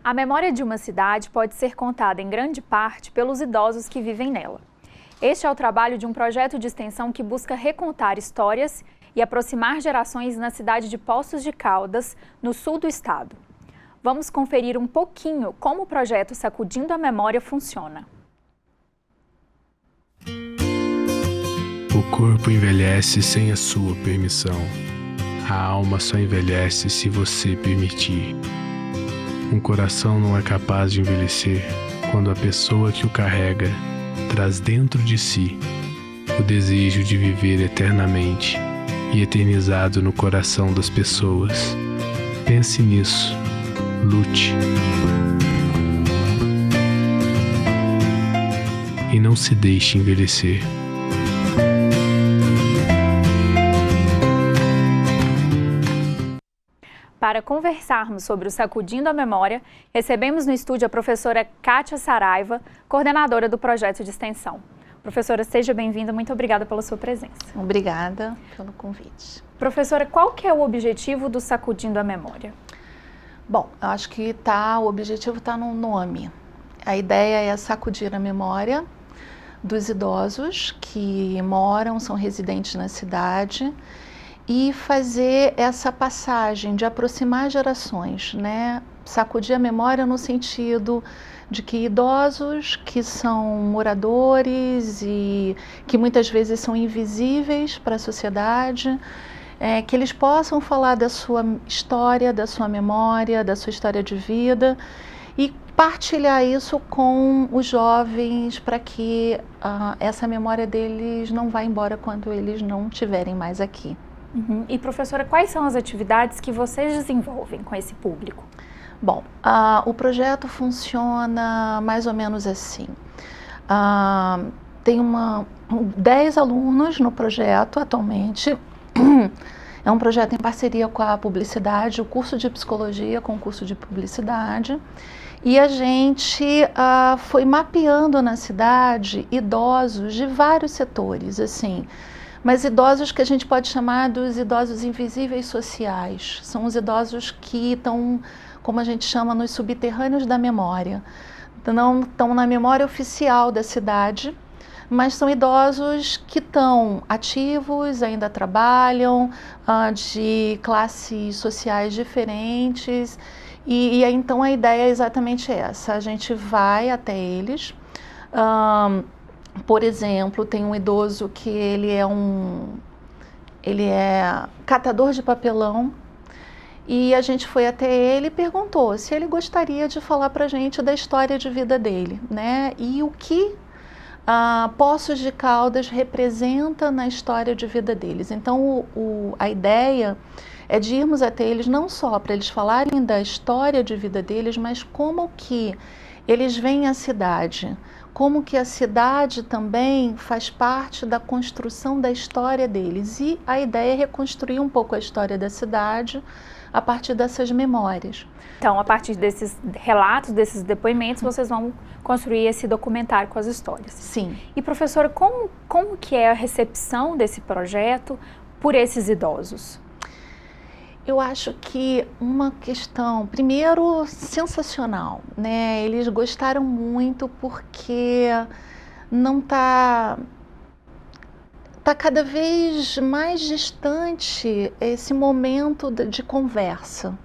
A memória de uma cidade pode ser contada em grande parte pelos idosos que vivem nela. Este é o trabalho de um projeto de extensão que busca recontar histórias e aproximar gerações na cidade de Poços de Caldas, no sul do estado. Vamos conferir um pouquinho como o projeto Sacudindo a Memória funciona. O corpo envelhece sem a sua permissão. A alma só envelhece se você permitir. Um coração não é capaz de envelhecer quando a pessoa que o carrega traz dentro de si o desejo de viver eternamente e eternizado no coração das pessoas. Pense nisso. Lute. E não se deixe envelhecer. Para conversarmos sobre o Sacudindo a Memória, recebemos no estúdio a professora Kátia Saraiva, coordenadora do projeto de extensão. Professora, seja bem-vinda, muito obrigada pela sua presença. Obrigada pelo convite. Professora, qual que é o objetivo do Sacudindo a Memória? Bom, eu acho que o objetivo está no nome. A ideia é sacudir a memória dos idosos que são residentes na cidade e fazer essa passagem de aproximar gerações, né? Sacudir a memória no sentido de que idosos que são moradores e que muitas vezes são invisíveis para a sociedade, que eles possam falar da sua história, da sua memória, da sua história de vida e partilhar isso com os jovens para que essa memória deles não vá embora quando eles não estiverem mais aqui. Uhum. E professora, quais são as atividades que vocês desenvolvem com esse público? Bom, o projeto funciona mais ou menos assim. Tem 10 alunos no projeto atualmente. É um projeto em parceria com a publicidade, o curso de psicologia com o curso de publicidade. E a gente foi mapeando na cidade idosos de vários setores, assim, mas idosos que a gente pode chamar dos idosos invisíveis sociais. São os idosos que estão, como a gente chama, nos subterrâneos da memória. Não estão na memória oficial da cidade, mas são idosos que estão ativos, ainda trabalham, de classes sociais diferentes. E então a ideia é exatamente essa, a gente vai até eles. Por exemplo, tem um idoso que ele é catador de papelão e a gente foi até ele e perguntou se ele gostaria de falar para a gente da história de vida dele, né? E o que Poços de Caldas representa na história de vida deles. Então, a ideia é de irmos até eles não só para eles falarem da história de vida deles, mas como que eles veem a cidade, como que a cidade também faz parte da construção da história deles. E a ideia é reconstruir um pouco a história da cidade a partir dessas memórias. Então, a partir desses relatos, desses depoimentos, vocês vão construir esse documentário com as histórias. Sim. E professora, como que é a recepção desse projeto por esses idosos? Eu acho que uma questão, primeiro, sensacional, né? Eles gostaram muito porque não tá cada vez mais distante esse momento de conversa,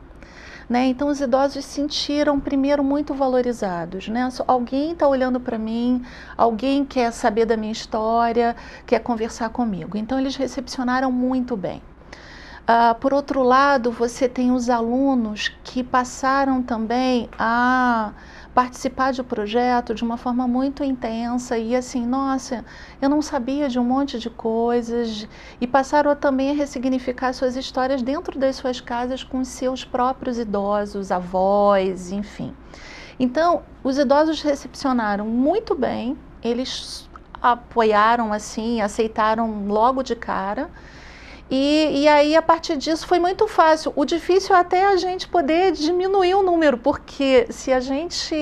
né? Então os idosos se sentiram primeiro muito valorizados, né? Alguém está olhando para mim, alguém quer saber da minha história, quer conversar comigo. Então eles recepcionaram muito bem. Por outro lado, você tem os alunos que passaram também a participar de um projeto de uma forma muito intensa e assim, nossa, eu não sabia de um monte de coisas, e passaram também a ressignificar suas histórias dentro das suas casas com os seus próprios idosos, avós, enfim. Então, os idosos recepcionaram muito bem, eles apoiaram assim, aceitaram logo de cara. E aí, a partir disso, foi muito fácil. O difícil é até a gente poder diminuir o número, porque se a gente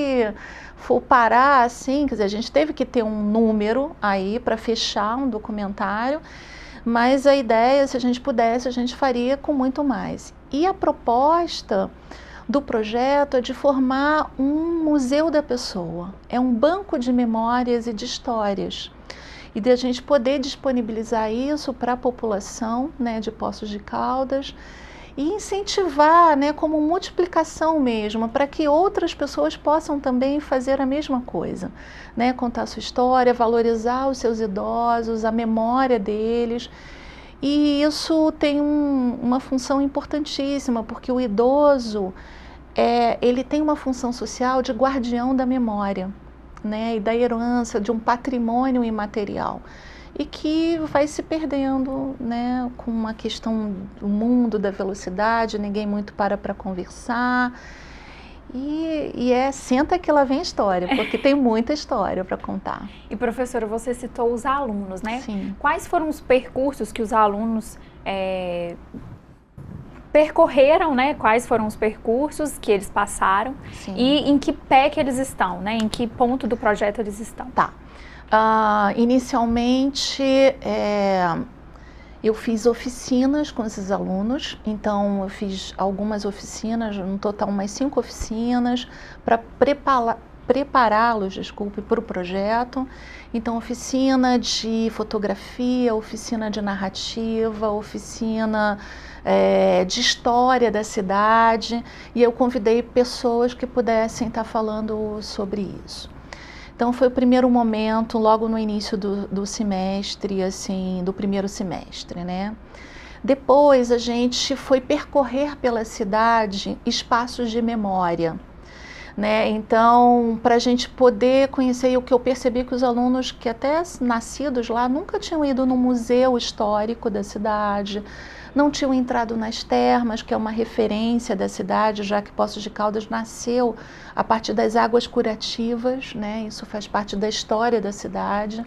for parar assim, quer dizer, a gente teve que ter um número aí para fechar um documentário, mas a ideia, se a gente pudesse, a gente faria com muito mais. E a proposta do projeto é de formar um museu da pessoa, é um banco de memórias e de histórias. E de a gente poder disponibilizar isso para a população, né, de Poços de Caldas e incentivar, né, como multiplicação mesmo, para que outras pessoas possam também fazer a mesma coisa, né, contar a sua história, valorizar os seus idosos, a memória deles. E isso tem uma função importantíssima, porque o idoso, ele tem uma função social de guardião da memória, né, e da herança, de um patrimônio imaterial, e que vai se perdendo, né, com a questão do mundo, da velocidade, ninguém muito para conversar, e senta que lá vem história, porque tem muita história para contar. E professora, você citou os alunos, né? Sim. Quais foram os percursos que os alunos percorreram, né? Quais foram os percursos que eles passaram? Sim. E em que pé que eles estão, né? Em que ponto do projeto eles estão? Tá. Inicialmente, eu fiz oficinas com esses alunos, então eu fiz algumas oficinas, no total umas 5 oficinas, para prepará-los, para o projeto. Então, oficina de fotografia, oficina de narrativa, oficina de história da cidade, e eu convidei pessoas que pudessem estar falando sobre isso. Então, foi o primeiro momento, logo no início do semestre, assim, do primeiro semestre, né? Depois, a gente foi percorrer pela cidade espaços de memória, né? Então, para a gente poder conhecer, o que eu percebi que os alunos que até nascidos lá nunca tinham ido no museu histórico da cidade, não tinham entrado nas termas, que é uma referência da cidade, já que Poços de Caldas nasceu a partir das águas curativas, né? Isso faz parte da história da cidade.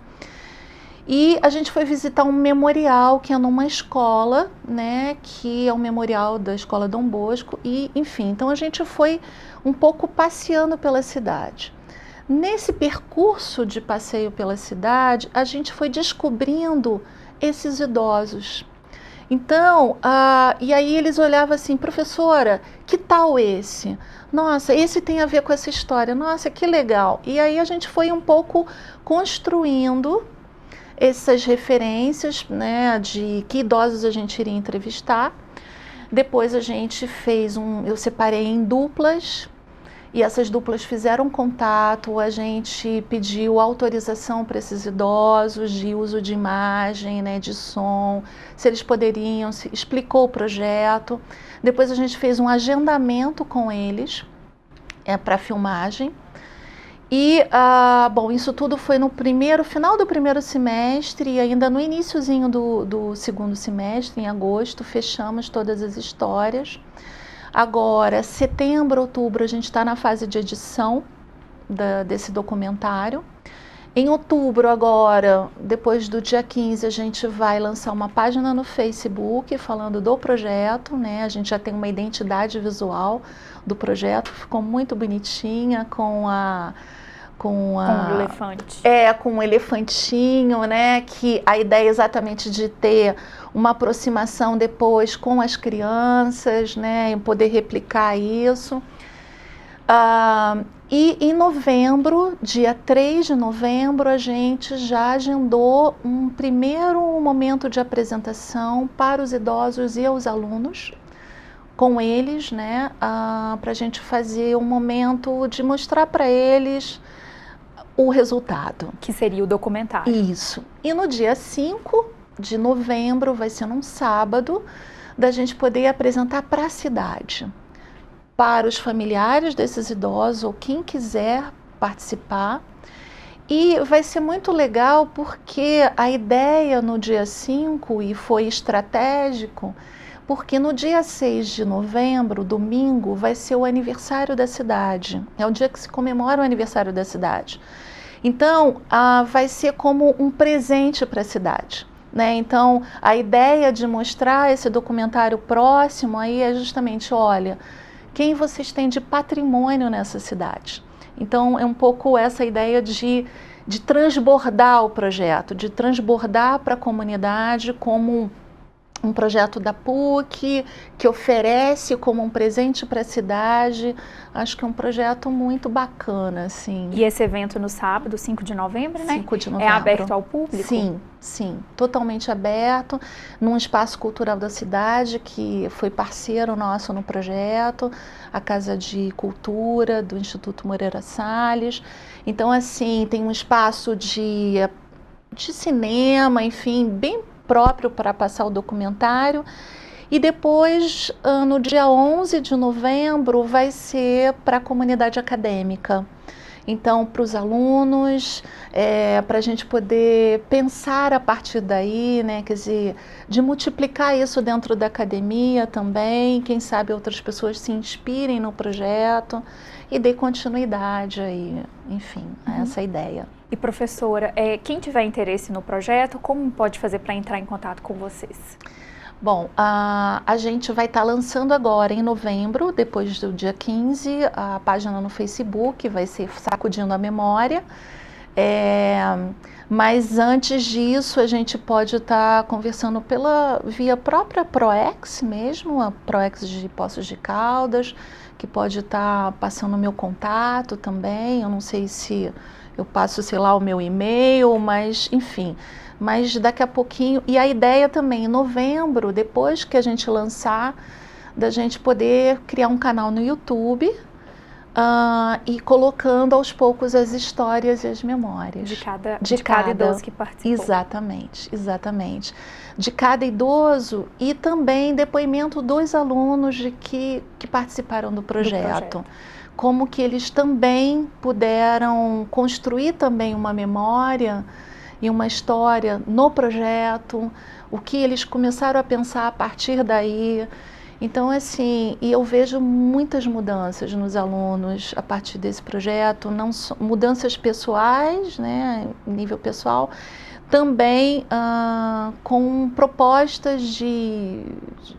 E a gente foi visitar um memorial que é numa escola, né, que é o memorial da Escola Dom Bosco, e enfim, então a gente foi um pouco passeando pela cidade. Nesse percurso de passeio pela cidade, a gente foi descobrindo esses idosos. Então, e aí eles olhavam assim, professora, que tal esse? Nossa, esse tem a ver com essa história, nossa, que legal. E aí a gente foi um pouco construindo essas referências, né, de que idosos a gente iria entrevistar. Depois a gente fez eu separei em duplas, e essas duplas fizeram contato, a gente pediu autorização para esses idosos de uso de imagem, né, de som, se eles poderiam, explicou o projeto. Depois a gente fez um agendamento com eles para filmagem. E, bom, isso tudo foi no final do primeiro semestre, e ainda no iniciozinho do segundo semestre, em agosto, fechamos todas as histórias. Agora, setembro, outubro, a gente está na fase de edição desse documentário. Em outubro, agora, depois do dia 15, a gente vai lançar uma página no Facebook falando do projeto, né? A gente já tem uma identidade visual do projeto, ficou muito bonitinha com o elefante. Com um elefantinho, né? Que a ideia é exatamente de ter uma aproximação depois com as crianças, né? E poder replicar isso. E em novembro, dia 3 de novembro, a gente já agendou um primeiro momento de apresentação para os idosos e os alunos, com eles, né? Para a gente fazer um momento de mostrar para eles o resultado. Que seria o documentário. Isso. E no dia 5 de novembro, vai ser num sábado, da gente poder apresentar para a cidade. para os familiares desses idosos ou quem quiser participar. E vai ser muito legal porque a ideia no dia 5, e foi estratégico, porque no dia 6 de novembro, domingo, vai ser o aniversário da cidade. É o dia que se comemora o aniversário da cidade. Então, vai ser como um presente para a cidade, né? Então, a ideia de mostrar esse documentário próximo aí é justamente, olha, quem vocês têm de patrimônio nessa cidade? Então, é um pouco essa ideia de transbordar o projeto, de transbordar para a comunidade como um projeto da PUC, que oferece como um presente para a cidade. Acho que é um projeto muito bacana, assim. E esse evento no sábado, 5 de novembro, né? 5 de novembro. É aberto ao público? Sim, sim, totalmente aberto, num espaço cultural da cidade, que foi parceiro nosso no projeto, a Casa de Cultura do Instituto Moreira Salles. Então, assim, tem um espaço de cinema, enfim, bem próprio para passar o documentário. E depois, no dia 11 de novembro, vai ser para a comunidade acadêmica. Então, para os alunos, para a gente poder pensar a partir daí, né? Quer dizer, de multiplicar isso dentro da academia também, quem sabe outras pessoas se inspirem no projeto e dê continuidade aí, enfim, a essa ideia. E professora, quem tiver interesse no projeto, como pode fazer para entrar em contato com vocês? Bom, a gente vai estar lançando agora em novembro, depois do dia 15, a página no Facebook, vai ser Sacudindo a Memória. Mas antes disso, a gente pode estar conversando via própria PROEX mesmo, a PROEX de Poços de Caldas, que pode estar passando o meu contato também. Eu não sei se eu passo, sei lá, o meu e-mail, mas enfim. Mas daqui a pouquinho, e a ideia também, em novembro, depois que a gente lançar, da gente poder criar um canal no YouTube e colocando aos poucos as histórias e as memórias. De cada idoso que participou. Exatamente, exatamente. De cada idoso e também depoimento dos alunos que participaram do projeto. Como que eles também puderam construir também uma memória e uma história no projeto, o que eles começaram a pensar a partir daí. Então, assim, e eu vejo muitas mudanças nos alunos a partir desse projeto, não só mudanças pessoais, né, nível pessoal, também com propostas de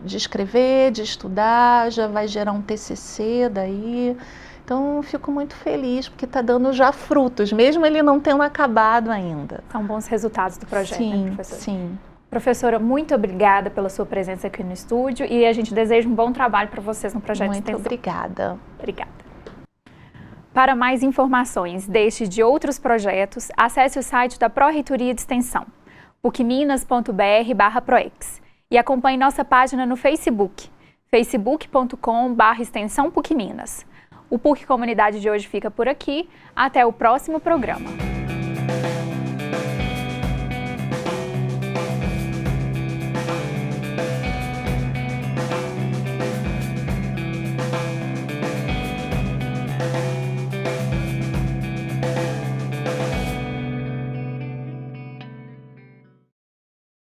escrever, de estudar, já vai gerar um TCC daí. Então, fico muito feliz, porque está dando já frutos, mesmo ele não tendo acabado ainda. São bons resultados do projeto, sim, né, professora? Sim. Professora, muito obrigada pela sua presença aqui no estúdio e a gente deseja um bom trabalho para vocês no projeto de extensão. Muito obrigada. Obrigada. Para mais informações deste e de outros projetos, acesse o site da Pró-Reitoria de Extensão, pucminas.br/proex, e acompanhe nossa página no Facebook, facebook.com/extensão PUC Minas. O PUC Comunidade de hoje fica por aqui. Até o próximo programa.